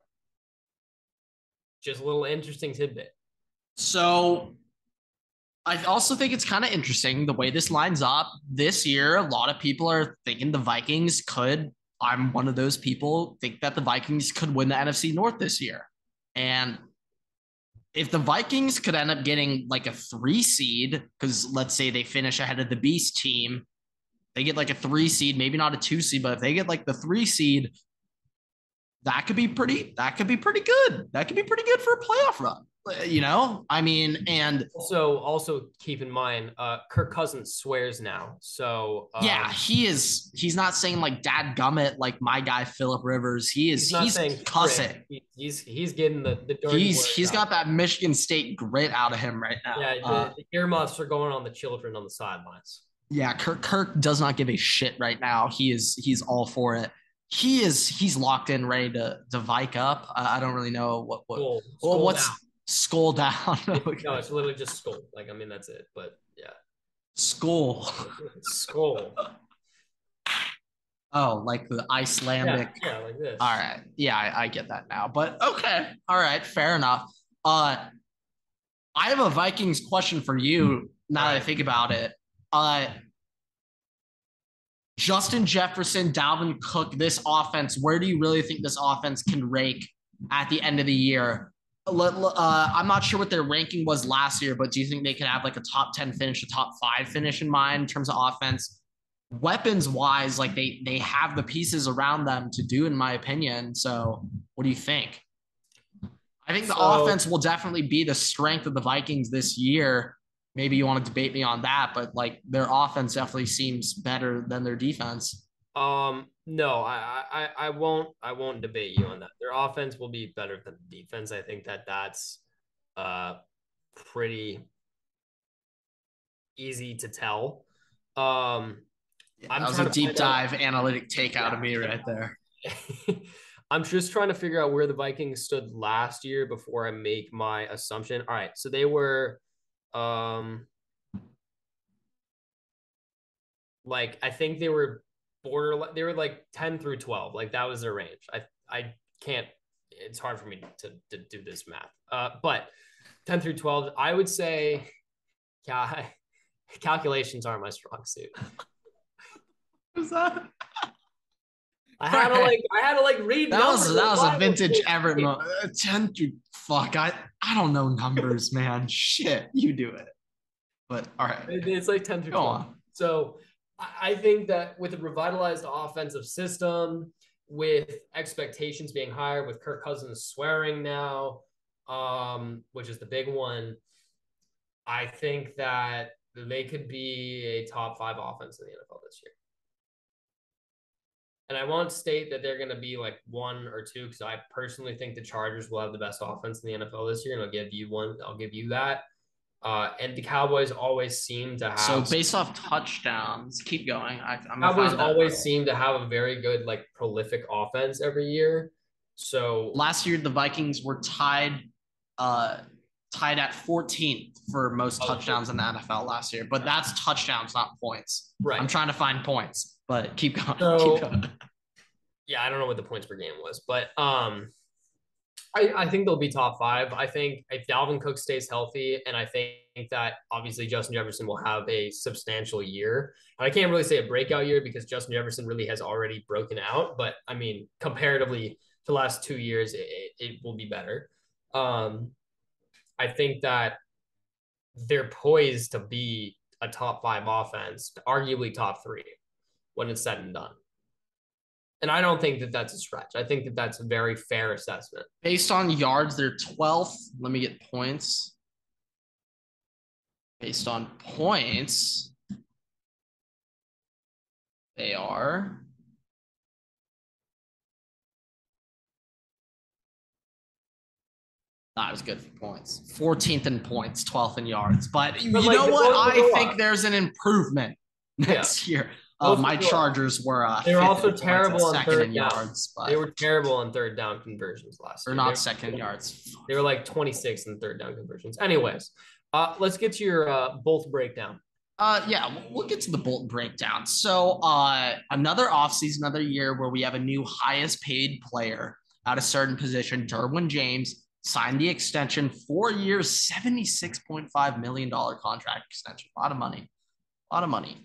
Just a little interesting tidbit. So I also think it's kind of interesting the way this lines up this year. A lot of people are thinking the Vikings could. I'm one of those people think that the Vikings could win the NFC North this year. And if the Vikings could end up getting like a 3 seed, because let's say they finish ahead of the Beast team, they get like a 3 seed, maybe not a 2 seed, but if they get like the 3 seed, that could be pretty good. That could be pretty good for a playoff run. I mean, and also keep in mind, Kirk Cousins swears now. So yeah, he's not saying like dad gummit like my guy Phillip Rivers. He's cussing. He's getting the dirty he's got that Michigan State grit out of him right now. Yeah, the earmuffs are going on the children on the sidelines. Yeah, Kirk does not give a shit right now. He's all for it. He's locked in, ready to Vike up. I don't really know what's Skol down. Okay. No, it's literally just Skol. Like, I mean, that's it. But yeah, Skol. Oh, like the Icelandic. Yeah, like this. All right. Yeah, I get that now. But okay. All right. Fair enough. I have a Vikings question for you now that I think about it. Justin Jefferson, Dalvin Cook, this offense, where do you really think this offense can rank at the end of the year? I'm not sure what their ranking was last year, but do you think they could have like a top 10 finish, a top 5 finish in mind in terms of offense? Weapons wise, like they have the pieces around them to do, in my opinion. So what do you think? I think the offense will definitely be the strength of the Vikings this year. Maybe you want to debate me on that, but like their offense definitely seems better than their defense. No, I won't debate you on that. Their offense will be better than the defense. I think that's pretty easy to tell. That was a deep dive analytic take out of me right there. I'm just trying to figure out where the Vikings stood last year before I make my assumption. All right, so they were like I think they were they were like 10 through 12. Like that was their range. I can't, it's hard for me to do this math. But 10 through 12, I would say, yeah, calculations aren't my strong suit. What's that? I had to read. That was a vintage Everett moment. 10 through I don't know numbers, man. Shit, you do it. But all right, it's like 10 through 12. Go on. So I think that with a revitalized offensive system, with expectations being higher, with Kirk Cousins swearing now, which is the big one, I think that they could be a top 5 offense in the NFL this year. And I won't state that they're going to be like 1 or 2 because I personally think the Chargers will have the best offense in the NFL this year, and I'll give you one. I'll give you that. And the Cowboys always seem to have. So based off touchdowns, keep going. Cowboys always seem to have a very good, like, prolific offense every year. So last year the Vikings were tied at 14th for most touchdowns in the NFL last year, but that's touchdowns, not points. Right. I'm trying to find points, but keep going. So, keep going. Yeah, I don't know what the points per game was, but I think they'll be top 5. I think if Dalvin Cook stays healthy, and I think that obviously Justin Jefferson will have a substantial year. And I can't really say a breakout year because Justin Jefferson really has already broken out. But I mean, comparatively to the last 2 years, it will be better. I think that they're poised to be a top 5 offense, arguably top 3 when it's said and done. And I don't think that that's a stretch. I think that that's a very fair assessment. Based on yards, they're 12th. Let me get points. Based on points, they are. Not as good for points. 14th in points, 12th in yards. But you know what? I think there's an improvement next year. My Chargers were they were also terrible on third yards. But they were terrible on third down conversions last year. They're not second yards. They were like 26 in third down conversions. Anyways, let's get to your Bolt breakdown. Yeah, we'll get to the Bolt breakdown. So another offseason, another year where we have a new highest paid player at a certain position, Derwin James, signed the extension, 4 years, $76.5 million contract extension. A lot of money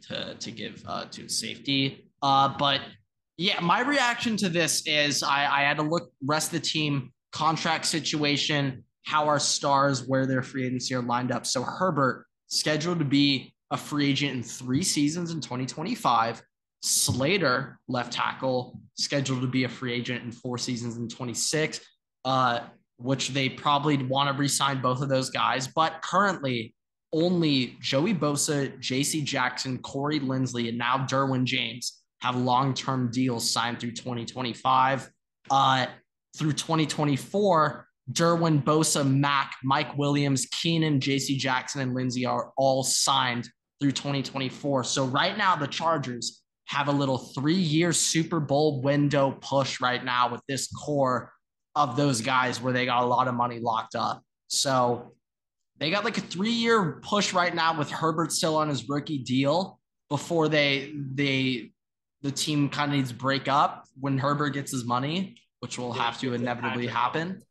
to give to safety. But yeah, my reaction to this is I had to look rest of the team contract situation, how our stars, where their free agency are lined up. So Herbert scheduled to be a free agent in 3 seasons in 2025. Slater, left tackle, scheduled to be a free agent in 4 seasons in 26, which they probably want to re-sign both of those guys. But currently, only Joey Bosa, J.C. Jackson, Corey Linsley, and now Derwin James have long-term deals signed through 2025. Through 2024, Derwin, Bosa, Mack, Mike Williams, Keenan, J.C. Jackson, and Lindsey are all signed through 2024. So right now, the Chargers have a little 3-year Super Bowl window push right now with this core of those guys where they got a lot of money locked up. So they got like a 3-year push right now with Herbert still on his rookie deal before the team kind of needs to break up when Herbert gets his money, which will have to inevitably happen.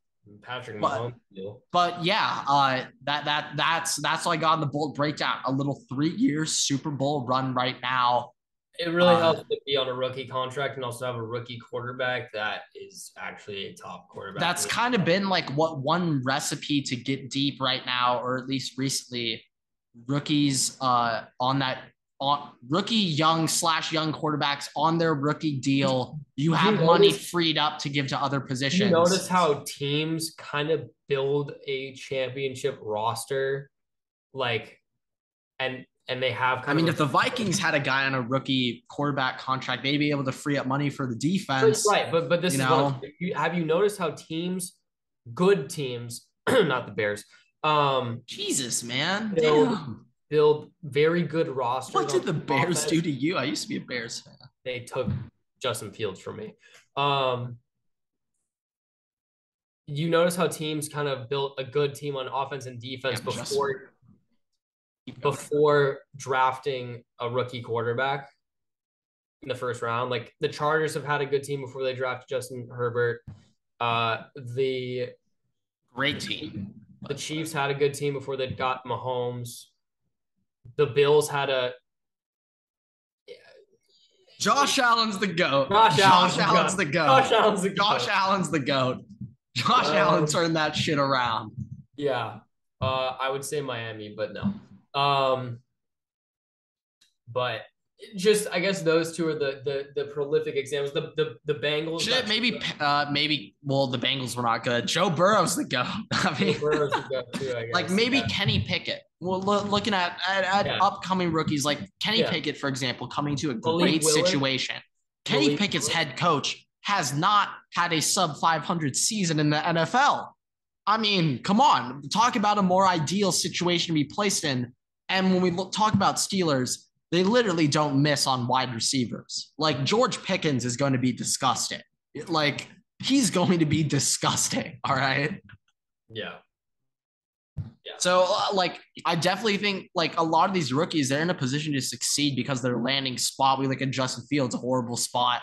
But yeah, that's all I got in the Bolt breakdown. A little 3-year Super Bowl run right now. It really helps to be on a rookie contract and also have a rookie quarterback that is actually a top quarterback. That's kind of been like what one recipe to get deep right now, or at least recently, rookies rookie young quarterbacks on their rookie deal. You have money freed up to give to other positions. You notice how teams kind of build a championship roster, and they have if the Vikings had a guy on a rookie quarterback contract, they'd be able to free up money for the defense. Right, but this is what have you noticed how good teams, not the Bears, Jesus, man. Build very good rosters. What did the Bears do to you? I used to be a Bears fan. They took Justin Fields from me. You notice how teams kind of built a good team on offense and defense before drafting a rookie quarterback in the first round. Like the Chargers have had a good team before they drafted Justin Herbert. The great team. The Chiefs had a good team before they got Mahomes. The Bills had a Josh Allen's the GOAT. Josh Allen's the GOAT. Josh Allen turned that shit around. Yeah. I would say Miami, but no. But just I guess those two are the prolific examples. The Bengals. Well, the Bengals were not good. Joe Burrow's the GOAT. I mean, Burrow's the GOAT too, I guess. Like maybe Kenny Pickett. Well, looking at upcoming rookies like Kenny Pickett, for example, coming to a great situation. Kenny Pickett's head coach has not had a sub 500 season in the NFL. I mean, come on, talk about a more ideal situation to be placed in. And when we talk about Steelers, they literally don't miss on wide receivers. Like George Pickens is going to be disgusting. Like he's going to be disgusting. All right. Yeah. So I definitely think like a lot of these rookies, they're in a position to succeed because their landing spot. We look at Justin Fields, a horrible spot.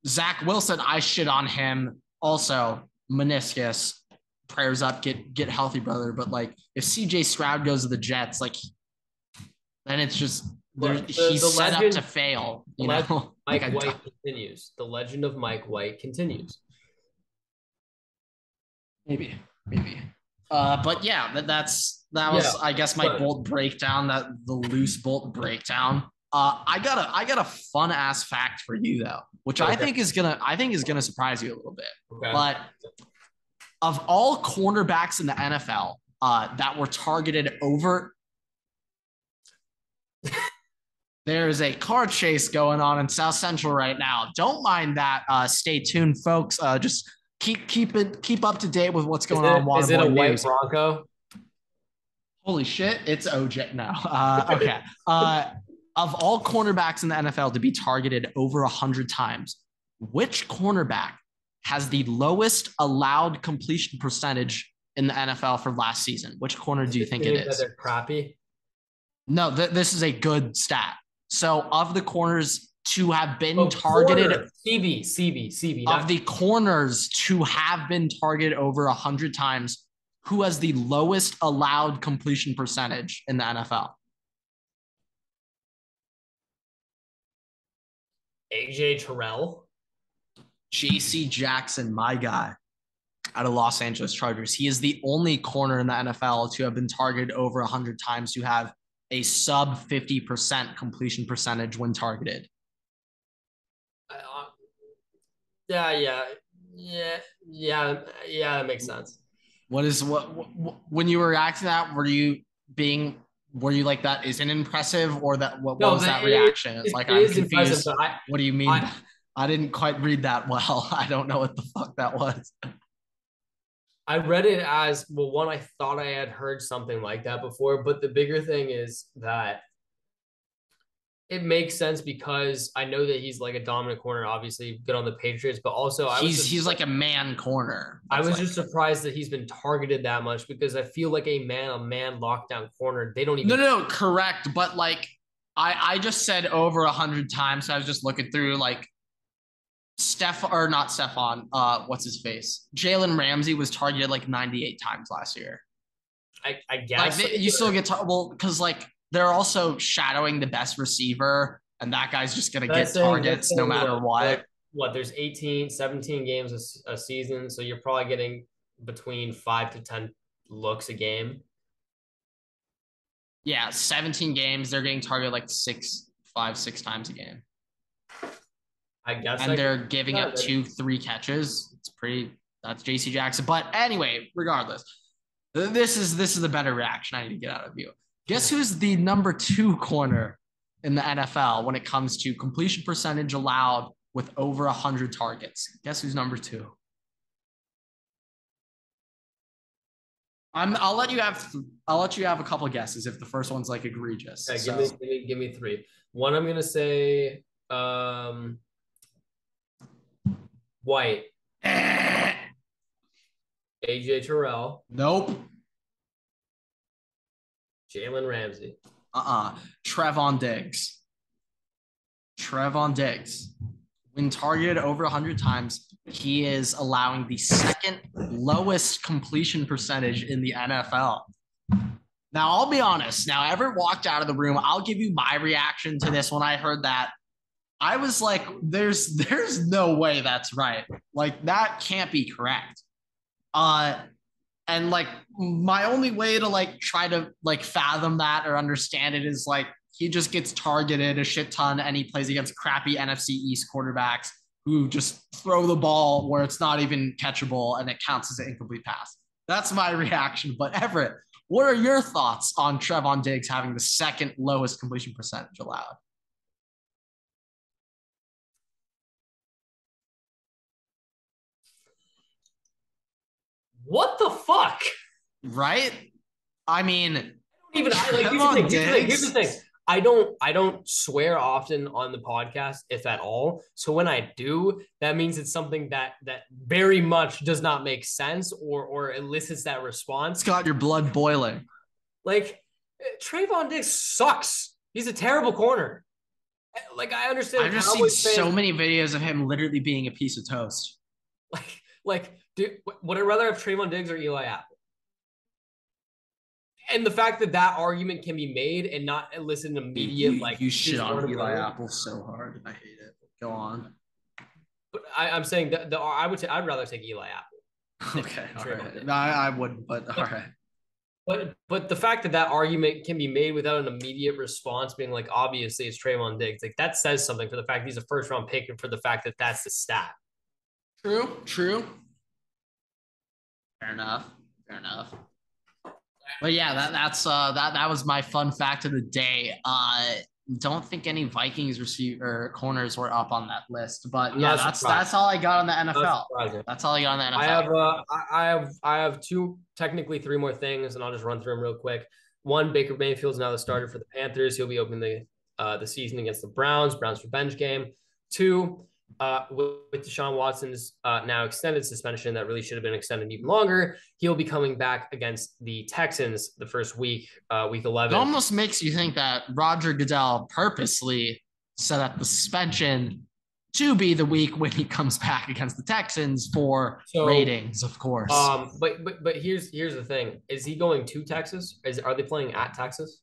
Zach Wilson, I shit on him also. meniscus. Prayers up, get healthy, brother. But like, if CJ Stroud goes to the Jets, like, then it's just he's the set legend, up to fail. the You legend know, Mike White continues. The legend of Mike White continues. maybe. But yeah, that was I guess my bolt breakdown. That the loose bolt breakdown. I got a fun ass fact for you though, which I think is gonna surprise you a little bit. Okay. But of all cornerbacks in the NFL that were targeted over, there's a car chase going on in South Central right now. Don't mind that. Stay tuned, folks. Just keep up to date with what's going on. Is it a white news. Bronco? Holy shit, it's OJ now. Okay. Of all cornerbacks in the NFL to be targeted over 100 times, which cornerback has the lowest allowed completion percentage in the NFL for last season? Which corner do you think it is? They're crappy. No, this is a good stat. So of the corners to have been targeted, CB. Of the corners to have been targeted over 100 times, who has the lowest allowed completion percentage in the NFL? AJ Terrell. JC Jackson, my guy, out of Los Angeles Chargers. He is the only corner in the NFL to have been targeted over 100 times to have a sub 50% completion percentage when targeted. Yeah, that makes sense. When you were reacting to that, were you like, that isn't impressive, or that what was that reaction? It's like, I'm confused. What do you mean? I didn't quite read that well. I don't know what the fuck that was. I read it as, well, one, I thought I had heard something like that before, but the bigger thing is that it makes sense because I know that he's like a dominant corner, obviously good on the Patriots, but also he's like a man corner. I was just surprised that he's been targeted that much, because I feel like a man lockdown corner, they don't even. No, correct. But like, I just said over 100 times. So I was just looking through like not Stefan. What's his face? Jalen Ramsey was targeted like 98 times last year. I guess like you still get because like they're also shadowing the best receiver, and that guy's just gonna get targets no matter what. There's 17 games a season, so you're probably getting between 5 to 10 looks a game. Yeah, 17 games, they're getting targeted like 6 times a game. I guess. And they're giving up 2-3 catches. That's JC Jackson. But anyway, regardless, this is the better reaction I need to get out of you. Guess who's the number 2 corner in the NFL when it comes to completion percentage allowed with over 100 targets? Guess who's number 2? I'll let you have a couple of guesses if the first one's like egregious. Okay, give me 3. One, I'm gonna say White. AJ Terrell. Nope. Jalen Ramsey. Trevon Diggs. When targeted over 100 times, he is allowing the second lowest completion percentage in the NFL. Now, I'll be honest. Now, Everett walked out of the room. I'll give you my reaction to this when I heard that. I was like, there's no way that's right. Like, that can't be correct. And like, my only way to like try to like fathom that or understand it is like, he just gets targeted a shit ton and he plays against crappy NFC East quarterbacks who just throw the ball where it's not even catchable and it counts as an incomplete pass. That's my reaction. But Everett, what are your thoughts on Trevon Diggs having the second lowest completion percentage allowed? What the fuck? Right? I mean, here's the thing. I don't swear often on the podcast, if at all. So when I do, that means it's something that very much does not make sense or elicits that response. It's got your blood boiling. Like, Trevon Diggs sucks. He's a terrible corner. Like, I understand. I've just seen so many videos of him literally being a piece of toast. would I rather have Trayvon Diggs or Eli Apple? And the fact that that argument can be made and not elicit an immediate you shit on Eli Apple so hard. I hate it. Go on. But I'm saying that I would say I'd rather take Eli Apple. Okay, all right. No, I wouldn't, but all right. But the fact that that argument can be made without an immediate response, being like, obviously it's Trayvon Diggs, like that says something for the fact he's a first round pick and for the fact that that's the stat. True. Fair enough. But yeah, that was my fun fact of the day. Don't think any Vikings receiver corners were up on that list, but yeah, that's all I got on the NFL. That's all I got on the NFL. I have technically 3 more things, and I'll just run through them real quick. 1, Baker Mayfield's now the starter for the Panthers. He'll be opening the season against the Browns revenge game. 2, with Deshaun Watson's now extended suspension that really should have been extended even longer, he'll be coming back against the Texans the first week, week 11. It almost makes you think that Roger Goodell purposely set up the suspension to be the week when he comes back against the Texans for ratings, of course. But here's the thing: is he going to Texas? Are they playing at Texas?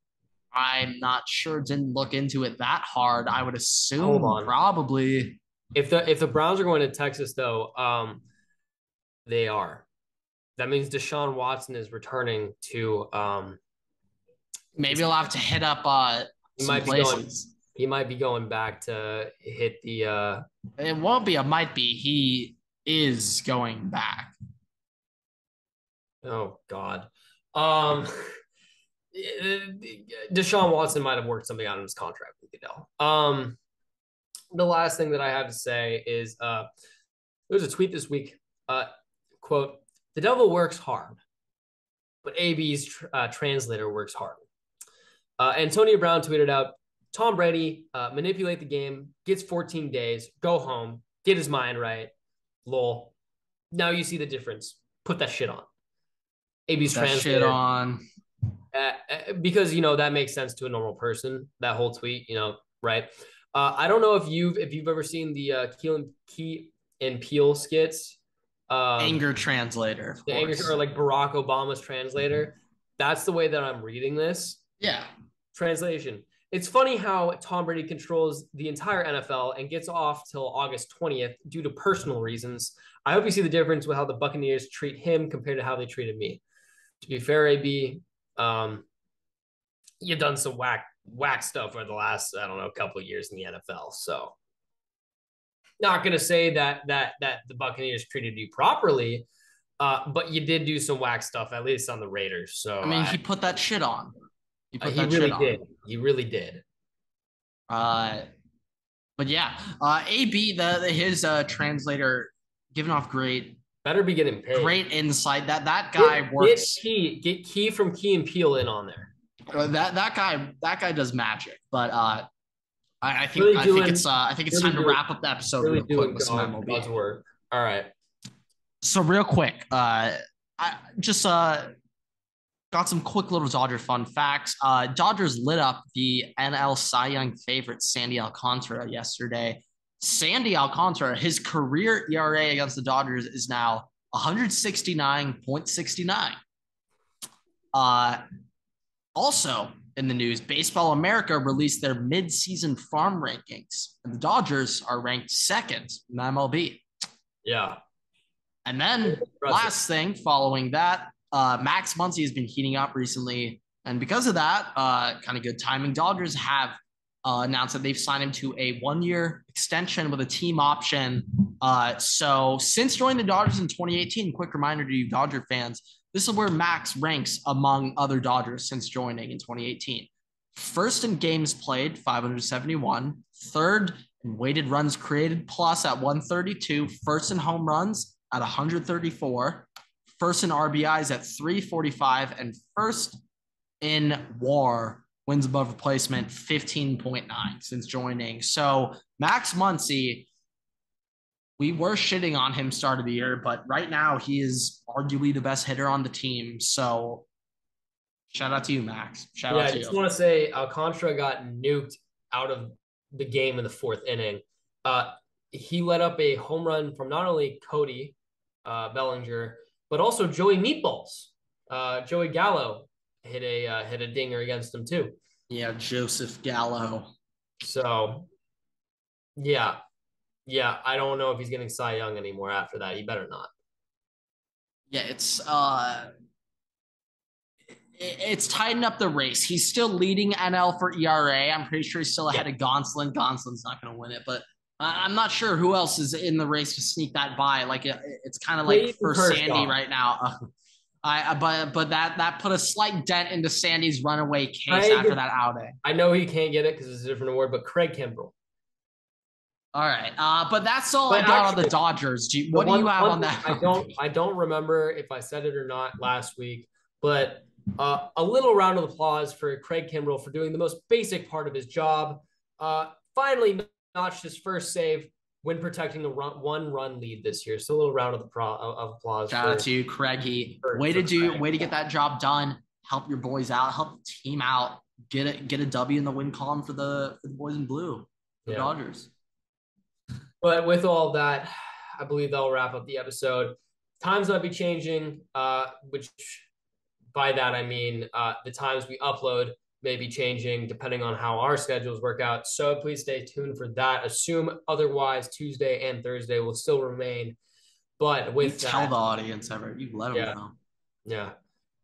I'm not sure. Didn't look into it that hard. I would assume probably. If the Browns are going to Texas, though, they are. That means Deshaun Watson is returning to. Maybe he'll have to hit up some places. He might be going back to hit the. It won't be a might be. He is going back. Oh God. Deshaun Watson might have worked something out in his contract with Goodell. The last thing that I have to say is there's a tweet this week, quote, "The devil works hard, but AB's translator works hard." Antonio Brown tweeted out, "Tom Brady manipulate the game, gets 14 days, go home, get his mind right. Lol. Now you see the difference. Put that shit on." AB's translator. Shit on. Because, that makes sense to a normal person, that whole tweet, right? I don't know if you've ever seen the Key and Peele skits. Anger translator. The anger, or like Barack Obama's translator. That's the way that I'm reading this. Yeah. Translation. It's funny how Tom Brady controls the entire NFL and gets off till August 20th due to personal reasons. I hope you see the difference with how the Buccaneers treat him compared to how they treated me. To be fair, AB, you've done some whack stuff for the last, couple of years in the NFL. So not going to say that the Buccaneers treated you properly, but you did do some whack stuff, at least on the Raiders. So he put that shit on. He really did. But yeah, AB, his translator, giving off better be getting paid. Great insight. That guy works. Get Key from Key and Peele in on there. That guy does magic. But I think it's time to wrap up the episode real quick with some MLB. God's work. All right. So real quick, I just got some quick little Dodger fun facts. Dodgers lit up the NL Cy Young favorite Sandy Alcantara yesterday. Sandy Alcantara, his career ERA against the Dodgers is now 169.69. Also in the news, Baseball America released their mid-season farm rankings, and the Dodgers are ranked second in MLB. Yeah. And then last thing following that, Max Muncy has been heating up recently. And because of that, kind of good timing, Dodgers have announced that they've signed him to a 1-year extension with a team option. So since joining the Dodgers in 2018, quick reminder to you Dodger fans, this is where Max ranks among other Dodgers since joining in 2018. First in games played, 571. Third in weighted runs created plus at 132. First in home runs at 134. First in RBIs at 345. And first in WAR, wins above replacement, 15.9 since joining. So Max Muncy, we were shitting on him start of the year, but right now he is arguably the best hitter on the team. So shout out to you, Max. Shout out to you. I just want to say Alcantara got nuked out of the game in the 4th inning. He let up a home run from not only Cody, Bellinger, but also Joey Meatballs. Joey Gallo hit a dinger against him too. Yeah, Joseph Gallo. So yeah, yeah. I don't know if he's getting Cy Young anymore after that. He better not. Yeah, it's tightened up the race. He's still leading NL for ERA. I'm pretty sure he's still ahead of Gonsolin. Gonsolin's not going to win it, but I'm not sure who else is in the race to sneak that by. Like it's kind of like for Sandy right now. But that put a slight dent into Sandy's runaway case after that outing. I know he can't get it because it's a different award, but Craig Kimbrell. All right, but that's all I got on the Dodgers. What do you have on that? I don't remember if I said it or not last week, but a little round of applause for Craig Kimbrell for doing the most basic part of his job. Finally notched his first save when protecting a one-run lead this year. So a little round of applause. Shout out to you, Craigie. Way to get that job done. Help your boys out. Help the team out. Get a W in the win column for the boys in blue, the Dodgers. But with all that, I believe that'll wrap up the episode. Times might be changing, which by that I mean the times we upload may be changing depending on how our schedules work out. So please stay tuned for that. Assume otherwise, Tuesday and Thursday will still remain. But with that, tell the audience, Everett. You let them know.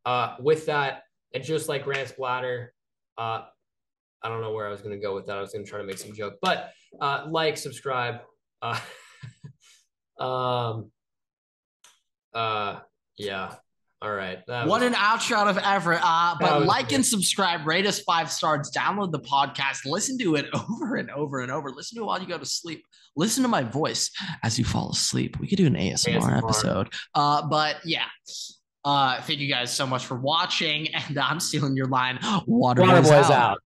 Yeah. With that, and just like Grant's bladder, I don't know where I was going to go with that. I was going to try to make some joke, but like, subscribe. Yeah. All right. What an outshot of Everett. But like and subscribe, rate us 5 stars, download the podcast, listen to it over and over and over. Listen to it while you go to sleep. Listen to my voice as you fall asleep. We could do an ASMR episode. But yeah. Thank you guys so much for watching. And I'm stealing your line. Water boys out.